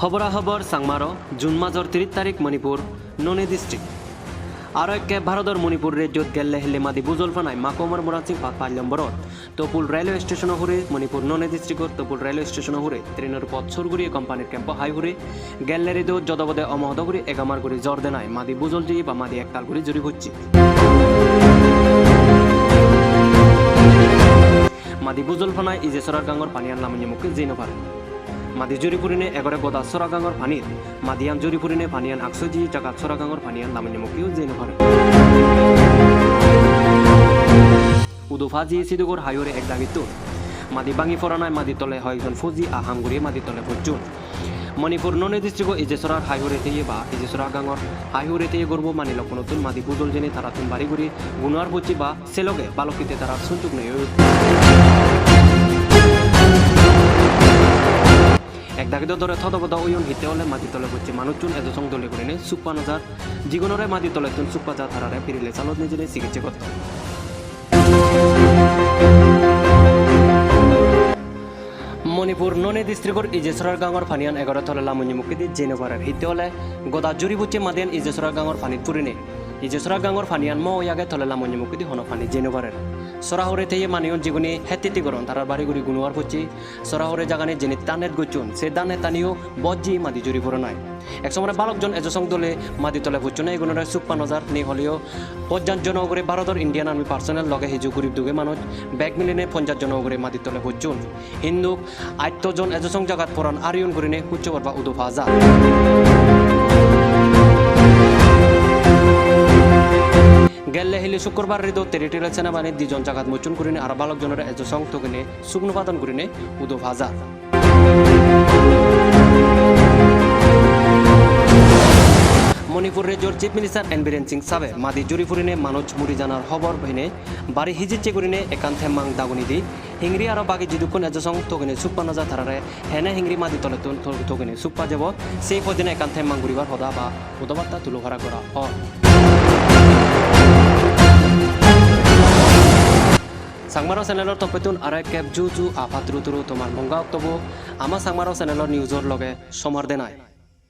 খবরাখবর সাংমারো জুন মাসৰ 30 তাৰিখ মণিপুৰ ননে ডিষ্ট্ৰিক্ট আৰু একে ভাৰতৰ মণিপুৰ ৰাজ্যত গেলে হেলে মাদি বুজলফানাই মাকমৰ মৰাচিং পাত পাল্যম্বৰত তপুল ৰেলৱে ষ্টেচনৰ হুৰে মণিপুৰ ননে ডিষ্ট্ৰিক্টৰ তপুল ৰেলৱে ষ্টেচনৰ হুৰে ট্ৰেইনৰ পথ চুৰগুৰি কোম্পানীৰ কেম্প হাই হুৰে গেলেৰি দো যদবদে অমহদগুৰি এগামাৰ গুৰি জৰ্দেনাই মাদি বুজলজি বা মাদি একতাল গুৰি জুৰি হচ্ছে মাদি বুজলফানাই ইজেছৰাৰ গাঙৰ পানীয়ান নামনি মুখে জেনো পারে মাদি জুরিপুরিনে এগরে গদা সরাগাঙর পানির মাদিয়ান জুরিপুরিনে পানিয়ান 100 টাকা সরাগাঙর পানিয়ান নামনি মুখিও জেনে পারে উদুফাজি সিদুগর হাইওরে এক দাগিত মাদি বাঙি ফরানায় মাদি তলে হয়জন ফুজি আহামগুড়ি মাদি তলে ভজ্জুন মণিপুর ননে ডিস্ট্রিক্ট ইজেছরার হাইওরে তেয়ে বা ইজেছরা গাঙর হাইওরে তেয়ে গর্ব মানি লক্ষণতুন মাদি বুজল জেনে তারা তুন বাড়ি গুড়ি গুণার বচ্চি বা সেলগে বালকিতে তারা সুযোগ নেই এক দাগিত ধরে থদবদ ওয়ন হিতে হলে মাটি তলে হচ্ছে মানুষজন এজসং দলে করে নে সুপ্পা নজার জীবনরে মাটি তলে তুন সুপ্পা যা ধারারে ফিরিলে চালত নিজে চিকিৎসা করত মণিপুর ননে ডিস্ট্রিক্টর ইজেছরার গাঙর ফানিয়ান 11 তলে লামুনি মুখে দি জেনেভারের হিতে হলে গদা জুরি বুচ্ছে মাদিয়ান ইজেছরার গাঙর ফানিত পুরিনে ইজেছরা গাঙর ফানিয়ান ম ইয়াগে তলে লামুনি মুখে দি হন ফানি জেনেভারের সরাহরে থেকে মানিয়ন জীবনে হেতিতি গরন তারার বাড়ি গুড়ি গুনুয়ার হচ্ছে সরাহরে জাগানে যিনি তানের গুচুন সে দানে তানিও বজ্জি মাদি জুরি পড়ে নাই একসময় বালকজন এজসং দলে মাদি তলে বুঝুন এই গুণরে সুপ্পা নজার নি হলেও 50 জন করে ভারতের ইন্ডিয়ান আর্মি পার্সোনেল লগে হিজু গরিব দুগে মানুষ ব্যাগ মিলিনে 50 জন করে মাদি তলে বুঝুন হিন্দুক 8 জন এজসং জাগাত পরান আরিয়ন করিনে কুচ্চ করবা উদুফা যা গেলে হিলি শুক্রবার রিদো টেরিটোরিয়াল সেনাবাহিনী 2 জন জাগাত মোচন করিনে আর বালকজনের এজসং তগিনে সুগ্নপাদন করিনে উদুফা যা মণিপুর রাজ্যের chief minister N Biren Singh সাবে মাদি জুরিপুরিনে মানুষ মুড়ি জানার খবর বহিনে বাড়ি হিজিচ্ছে করিনে একান্থে মাং দাগুনি দি হিংরি আর বাকি জিদুকন এজসং তগিনে সুপ্পা নজা ধারারে হেনে হিংরি মাদি তলে তগিনে সুপ্পা যাব সেই পদিনে একান্থে মাং গুড়িবার হদা বা উদবার্তা তুলোভাড়া করা হয় সাংমারো চ্যানেলৰ তপেতুন আৰু কেব জু আফাত ৰুতুৰু তোমাৰ মংগা অক্টোবর আমাৰ সাংমারো চ্যানেলৰ নিউজৰ লগে সমাৰ দেনাই